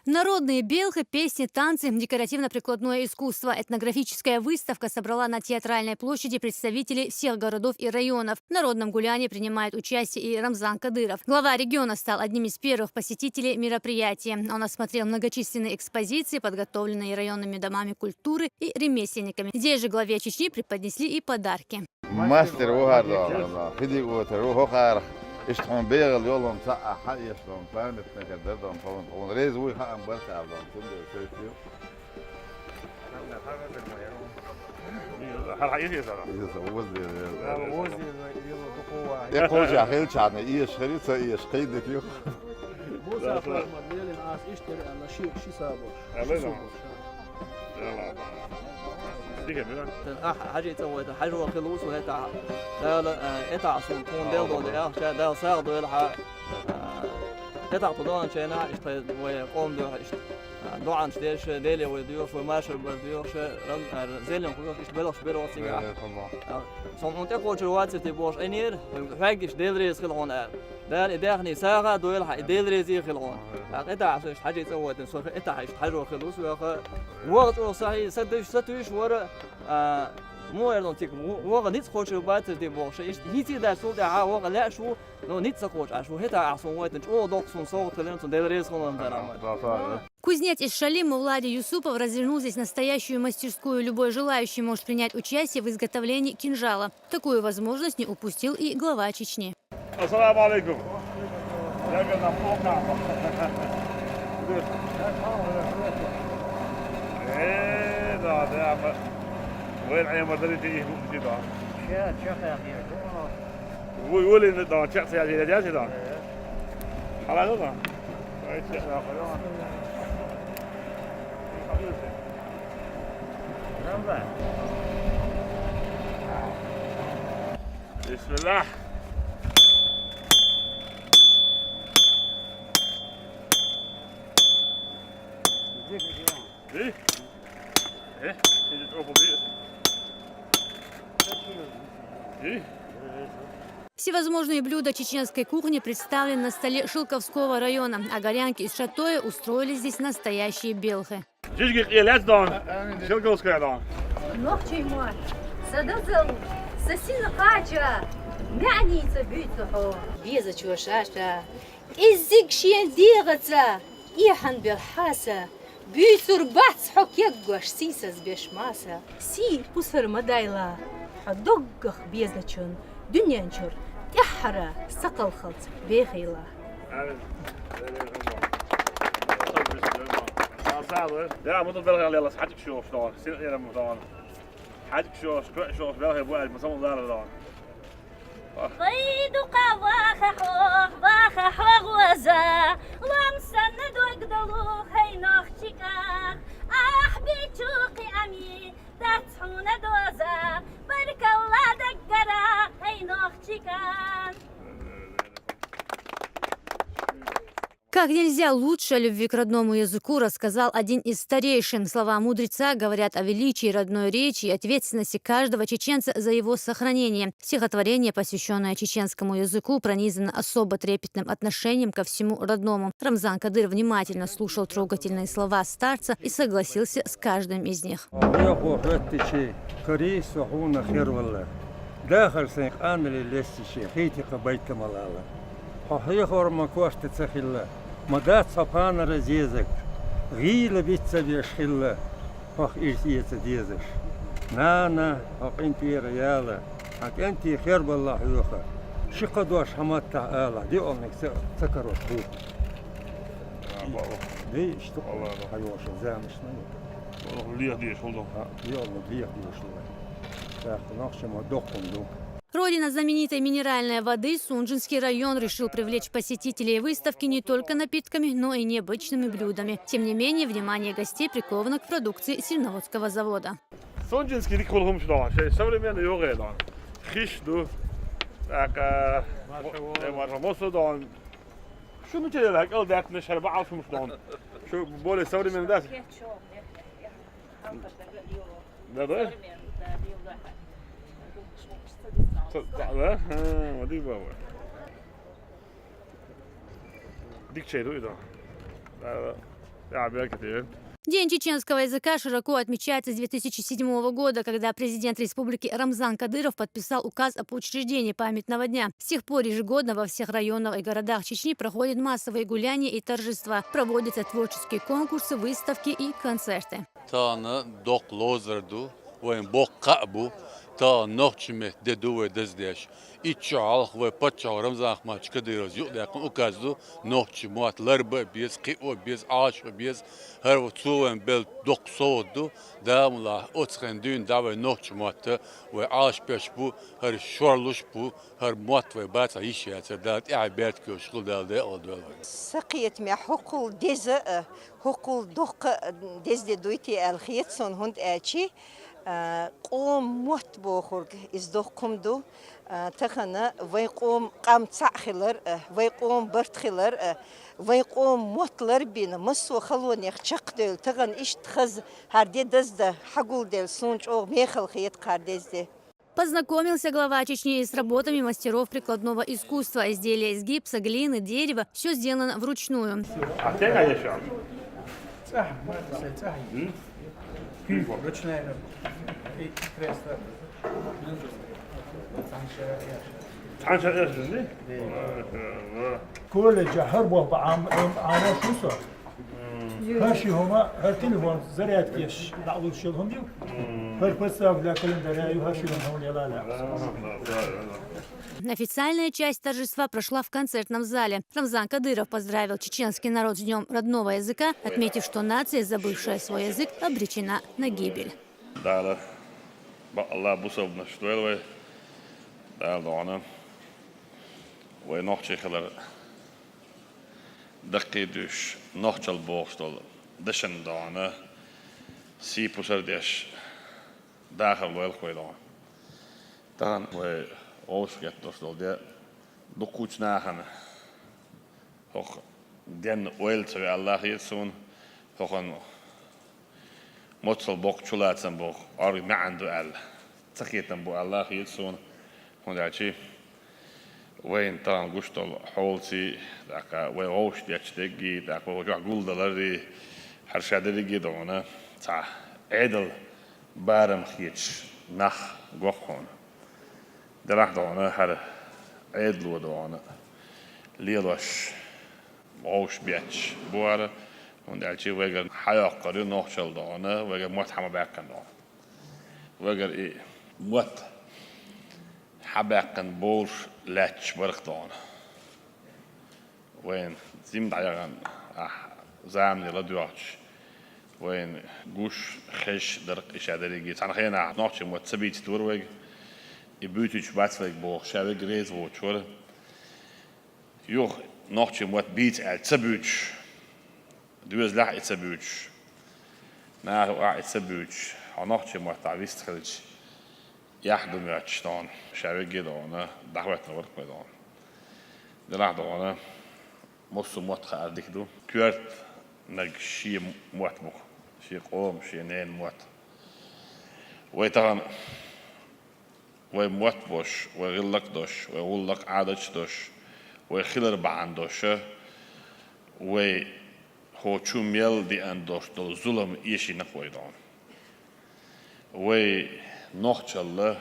Народные белки, песни, танцы, декоративно-прикладное искусство. Этнографическая выставка собрала на Театральной площади представителей всех городов и районов. В народном гуляне принимает участие и Рамзан Кадыров. Глава региона стал одним из первых посетителей мероприятия. Он осмотрел многочисленные экспозиции, подготовленные районными домами культуры и ремесленниками. Здесь же главе Чечни преподнесли и подарки. Мастер اشتغل بيغل يلا مسقع حق يشتغل فاهم تنكدرهم طون ريز وي حق مبركة عبدهم كل شيء فيه هل حقيقي صراحة وزي يقول يا خيل شعنا ايش خريطة ايش قيدك يو بوسا فرمان ليلي ناس اشتري انا شيء صابوش يلا حاجة سويت حاجة وخلوص وهتا لا اتع سلطون ديل دون ديل شا ديل ساق دول ح اتع طدان شينا اشت ويقوم دو اشت دو عن شديش ديلي وديوش وماشر بديوش زيلن كلوش اشت بلوش بلوش سيجا صوم انت قوش الواتس تبوش انير فاجش ديلريز خلون دال اداخني ساقة دول ح ديلريز خلون اتع حاجة سويت سوف اتع حاجة وخلوص وقت صحيح ستوش ورا مو يردون تيك وقت نيت خوش بات دي بوش هيتي دا سو دا وقت لا شو نو نيت خوش عشو هتا عصون وقت او دوكسون صوت لنتون ديلريز خلون دارام. Кузнец из Шалима Влади Юсупов развернул здесь настоящую мастерскую. Любой желающий может принять участие в изготовлении кинжала. Такую возможность не упустил и глава Чечни. Ассаламу алейкум. وين عيا مدري تيجي جدا شيخ يا اخي ويقول ان ده شخص يا جالس ده خلاص ده بسم الله ايه ايه تيجي تروحوا بيه Всевозможные блюда чеченской кухни представлены на столе Шилковского района, а горянки из Шатоя устроили здесь настоящие белхи. بيسر باتس حك يقوش سيسس بيش ماسا سي بوسر مدايلا حدقخ بيزلتشون دنيا نشر تحرى سقل خلط بيخيلا لا مو بالغ يلا حاجك شوف شلون سير يا رمضان حاجك شوف بالغ يبغى المصمم دار رمضان قيد قواخ حوخ باخ حوغ وزا ومسند وقدلوخ هي نوخشيكا بيتشوقي أمي تاتحون دوزا برك الله دقرا هي نوخشيكا. Как нельзя лучше о любви к родному языку рассказал один из старейшин. Слова мудреца говорят о величии родной речи и ответственности каждого чеченца за его сохранение. Стихотворение, посвященное чеченскому языку, пронизано особо трепетным отношением ко всему родному. Рамзан Кадыров внимательно слушал трогательные слова старца и согласился с каждым из них. مدات صفان رزيزك غيل بيتسا بيشخلة فخ إرسية ديزش نانا فخ انتي ريالة حك انتي خير بالله يوخا شقدوش حمات تعالى دي أمك سكروش بوك دي اشتق حيوش زامش والله ليه ديش والله دي أمك ليه ديش الله تاخد نقش ما دوقهم دوك. Родина знаменитой минеральной воды, Сунжинский район, решил привлечь посетителей выставки не только напитками, но и необычными блюдами. Тем не менее, внимание гостей приковано к продукции Сильноводского завода. Сунжинский рекорд что? Современный юга, хищду, так, мосудон. Что ну тебе так? Элдак не шарбал шумшдон. Что более современный да? Да да? Да? ودي بابا ديك شيء ده لا تعبير كثير. День чеченского языка широко отмечается с 2007 года, когда президент республики Рамзан Кадыров подписал указ об учреждении памятного дня. С тех пор ежегодно во всех районах и городах Чечни проходят массовые гуляния и торжества, проводятся творческие конкурсы, выставки и концерты. تانا دوق لوزردو وين بوق قابو تا نوچمه ددو دزدش إتشالخ وبتشال رمزان خماش كديروز يقدر أكازدو نوچ موات لربة بيز قيو بيز عاش بيز هر وتسوين بال دوق صودو دام لا أتخن دين داوي نوچ موات وعاش بيش بو هر شورلوش بو هر موات وبات عيشة دات إعباد كوشغل دال أولدول سقيت مع حقول دز حقول دق دز دويتي الخيتسون هند أشي قوم موت بخورج إزدقكم دو تخنا ويقوم قام تعخلر ويقوم برتخلر ويقوم موتلر بين مسو خلون يخشق دل تغن إيش تخز هردي دزده حقول دل سونج أو ميخل خيط قاردزده. Познакомился глава Чечни с работами мастеров прикладного искусства. Изделия из гипса, глины, дерева. Все сделано вручную. كل جهر بعام عام شو هرشي هما هر تليفون زريات كيش بعض الشيء هم ديو هر بس أقول كلام درايو هرشي هم يلا لا. Официальная часть торжества прошла в концертном зале. Рамзан Кадыров поздравил чеченский народ с Днем родного языка, отметив, что нация, забывшая свой язык, обречена на гибель. دقيدوش نوچل بوغستول دشن دانا سي بوسرديش داخل ويل خويدان دان و اوسكت دوستول دي دوكوچ ناخن هوخ دين ويل تو الله يسون هوخن موتسل بوك چولاتن بوك ار ما عنده ال تقيتن بو الله يسون هونداچي وين طبعا قشطل حولتي داك ويوش ديتشتجي داك وجع قول دلري حرشادري دونا تاع عدل بارم خيتش نخ قخون دراح دونا هر عدل ودونا ليلوش ووش بيتش بوارا وندالشي ويجر حياق قريو نوشل دونا ويجر موت حما باكن دونا ويجر ايه موت حباقن بولش لاتش برقدون وين زيم دعيان زامني لدواتش وين جوش خش درق إشادري جيت أنا خينا نوتش متسبيت توروج يبوتش باتفلك بو شابك ريز وشور يوخ نوتش مت بيت على تسبوتش دوز لا تسبوتش ناه تسبوتش نوتش مت تعبيست خلش يحضن يعشتان شابك جدانا دعوتنا ورق ميدان دلع دانا مصو موت خاردك دو كورت نج شي موت بو شي قوم شي نين موت ويتغن وي موت بوش وي غلق دوش وي غلق عادش دوش وي خلر بعن دوش وي هو شو ميل دي ان دوش دو ظلم يشي نقويدان وي نوخشل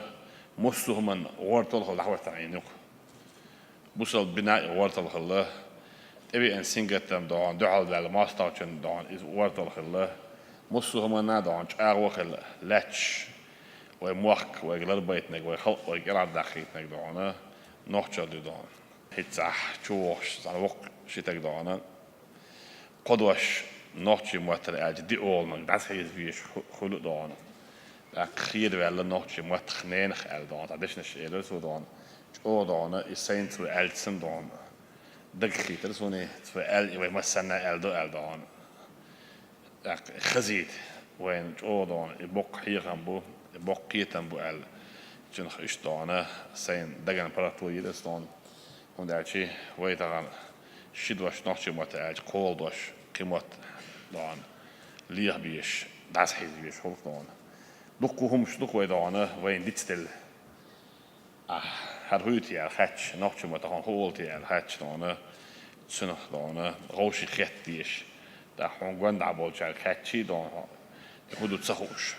مصو من ورطل خل دعوة عينك بوصل بناء ورطل خل تبي ان سينجتم دون دعال على ما استوچن دون از ورطل خل مصو من نادون اغو خل لاتش وموخ وغلر بيتنك وخلق وغلر دخيتنك دون نوخشل دون هيتصح تشوش على وق شتك دون قدوش نوخشي موتر اج دي اول من داس هيز فيش خلق دون خير ولا نوتش موت خنين خال دون عادش نشيل سو دون او دون اسين تو السن دون دق خيتر سوني تو ال وي مسنا ال دون خزيد وين او دون بوق هيغان بو بوق كيتن بو ال جن خش دون سين دغن براتو يدس دون وندالشي وي دغن شيدوش نوتش موت اج قولدوش قيمت دون ليه بيش داس هيز بيش هولف دون دقوهم شدق ويدانا وين ديتستل هر هوتي الخاتش نوتش متهان هولتي الخاتش دانا سنخ دانا روشي خيتيش دا حونغوان دا بولشا كاتشي دون يهودو تسخوش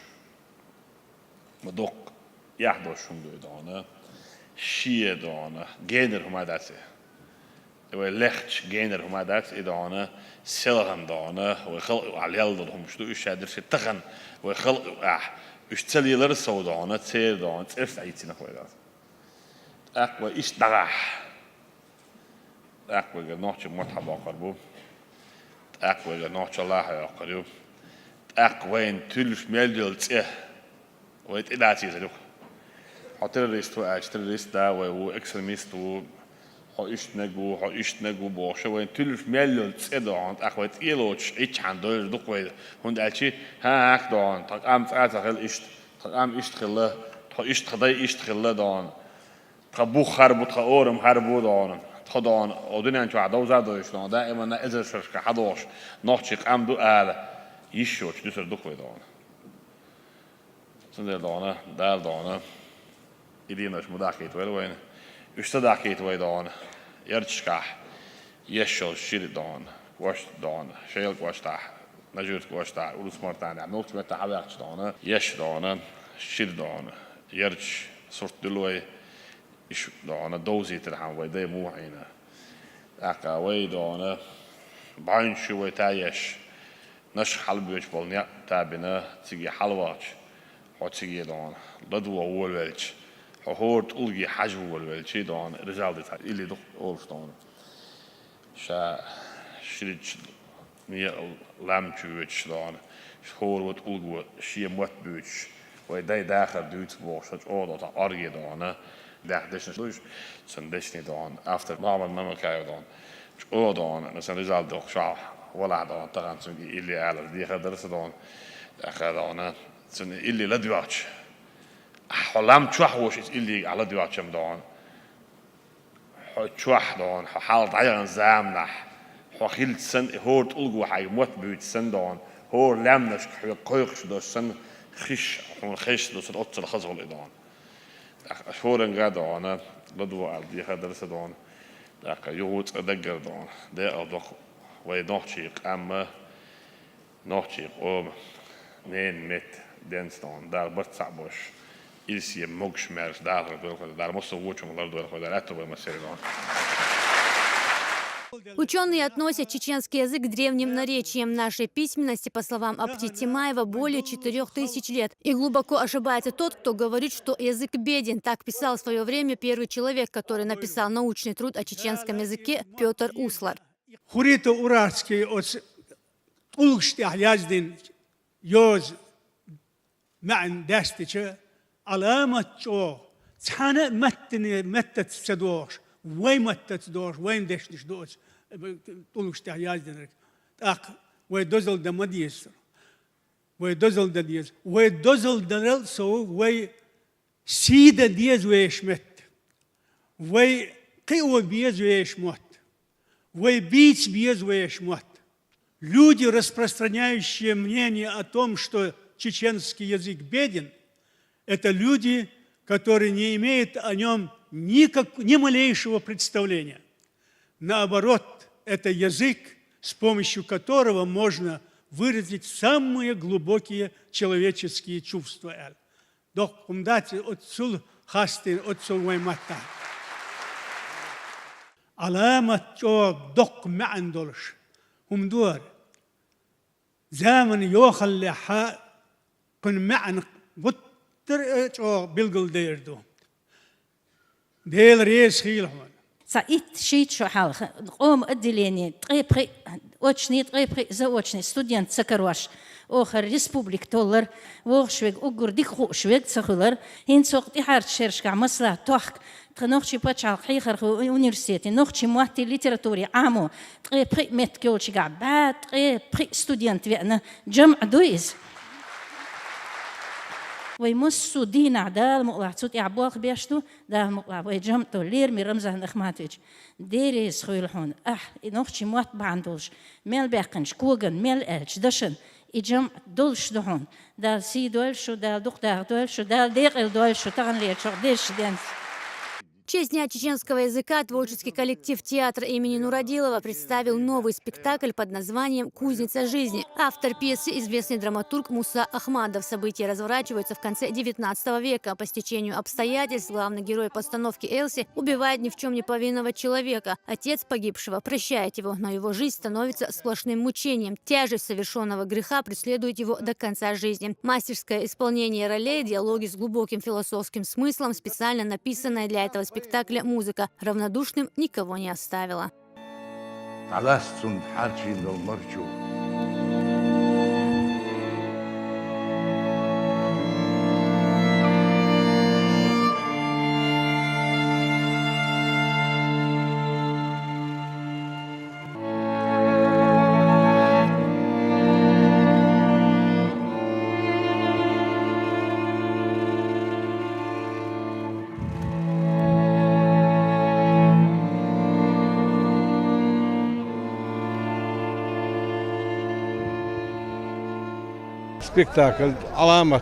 مدوق يحضر شون دون شيه دون جينر هما داتي لختش جينر هما دات إدانا سلغن دانا وخلق على يلدهم شدو إيش هادر ستخن وخلق اشتلي لرسو دانا تير دانا تفت عيتنا خوي دات أقوى إيش دغح أقوى جناح مرحبا قربو أقوى جناح الله يا قريب أقوى إن تلف مليون تيه ويت إلاتي زلوك حتريست وأجتريست دا وهو إكستريميست و إشتنجو باشه وين تلف مليون تسدان أخوات إيلوش إيش عندور دقوي هند أشي ها أكدان تك أم تعال إشت تك أم إشت خلا تك إشت خداي إشت خلا دان تبو خربو تأورم خربو دان تدان أدنى أنتوا عدو زادوش دان دائما نأذر شرك حداش نحشق أم دو آل يشوش دوسر دقوي دان سندر دانه دال دانه إديناش مداخيت وين اشتداكيت ويدان يرتشكح يشل شيل دان واش دان شيل واشتاح نجوت واشتاح ولس مرتان عم نوت متى حباقش دان يش دان شيل دان يرتش صرت دلوي إيش دان دوزي ترحم ويدي مو عينا أكا ويدان بعين شو ويتايش نش حلبيش بالنيا تابنا تيجي حلواتش وتيجي دان لدوا أول ويلش هورت ألقي حجو والشيء دان رجال ده اللي دق أولش دان شا شريج مية لام تشويش دان هور وت ألقوا شيء موت بيش ويداي داخل دوت بوش أول ده أرجع دان ده دشنش لوش سندشني دان after نعمل مملكة دان أول دان مثلا رجال ده شا ولا دان ترى سنجي اللي على دي خدرس دان أخذنا سن اللي لدواتش حلم تشوح اللي على دواتشم دان تشوح دان حالت عيان زامنح خيل سن هور تلقوا حي موت بيت سن دان هور لمنش قيقش دو سن خش دو سن أتصل خزول دان أشهورن قادة أنا لدوا على دي خدرس دان لك يوت أدقر دان ده أدق وينحشيق أما نحشيق نين مت دنس دان دار برتصعبوش إلسي موجش مارس دار مصر وучим лардуэр ходар этого материала. Ученые относят чеченский язык к древним наречиям нашей письменности, по словам Апти Тимаева, более 4000 лет. И глубоко ошибается тот, кто говорит, что язык беден. Так писал в свое время первый человек, который написал научный труд о чеченском языке, Петр Услар. Хурита урарский от улгштях яздин йоз معن داستيش علامة شو تحنا متت سدوش وين متت دوش وين دشتش دوش طولش تحياج دنرك أق ويدوزل دمديس ويدوزل دديس ويدوزل دنرل سو وي سيد ديز ويشمت وي قوة بيز ويشمت وي бить بيز ويشمت. Люди, распространяющие мнение о том, что чеченский язык беден, это люди, которые не имеют о нем ни малейшего представления. Наоборот, это язык, с помощью которого можно выразить самые глубокие человеческие чувства. Док умдати отцул хастин отцул вайматта. Аламат чо док маандолш. Умдуар. زمن يوخل حا كن معن بطر أو بلغل ديردو ديل ريس خيلهم سايت شيت شو حال قوم أدليني تقيبري وشني تقيبري زوجني ستودنت سكروش آخر ريسبوبليك تولر وشويك أقردي خوشويك سخولر هين سوقتي حارت شرش كمصلح توخ تنوخشي بتشال خيخر أونيفرسيتي نوخشي مواتي ليتراتوري عامو تقيبري مت كيولشي قعبات تقيبري ستودنت وأنا جمع دويز ويمسو دين عدال مقلع صوت يعبوخ بيشتو ده مقلع ويجمتو لير مي رمزه نخماتيج ديريس خويلحون نوخشي موات باندولش ميل باقنش كوغن ميل الش دشن يجمع دولش دهون دال سي دولشو دال دق دال دولشو دال ديق دولشو تغن ليتشو ديش دين честь Дня чеченского языка творческий коллектив театра имени Нуродилова представил новый спектакль под названием «Кузница жизни». Автор пьесы – известный драматург Муса Ахмадов. События разворачиваются в конце XIX века. По стечению обстоятельств главный герой постановки Элси убивает ни в чем не повинного человека. Отец погибшего прощает его, но его жизнь становится сплошным мучением. Тяжесть совершенного греха преследует его до конца жизни. Мастерское исполнение ролей, диалоги с глубоким философским смыслом, специально написанная для этого спектакля музыка равнодушным никого не оставила. سبيكتاكل علامة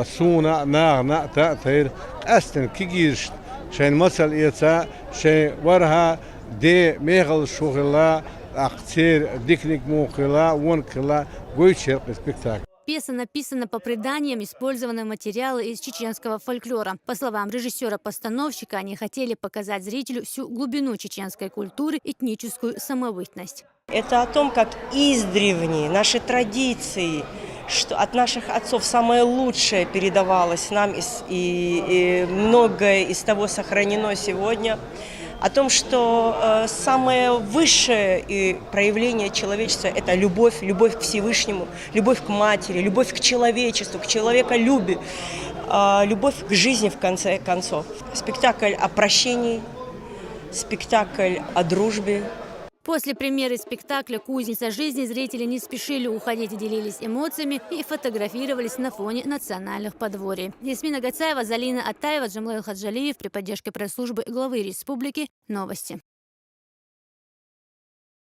سونا ناغنا تأثير أستن كيجيش شين مثل إيتا شين ورها دي ميغل شغلا أقتير ديكنيك موقلا ونكلا قويتشير سبيكتاكل. Пьеса написана по преданиям, использованы материалы из чеченского фольклора. По словам режиссера-постановщика, они хотели показать зрителю всю глубину чеченской культуры, этническую самобытность. Это о том, как издревле наши традиции, что от наших отцов самое лучшее передавалось нам, и многое из того сохранено сегодня. О том, что самое высшее проявление человечества – это любовь, любовь к Всевышнему, любовь к матери, любовь к человечеству, к человеколюбию, любовь к жизни, в конце концов. Спектакль о прощении, спектакль о дружбе. После премьеры спектакля «Кузница жизни» зрители не спешили уходить, делились эмоциями и фотографировались на фоне национальных подворий. Ясмина Гацаева, Залина Атаева, Джамлаил Хаджалиев при поддержке пресс-службы главы республики. Новости.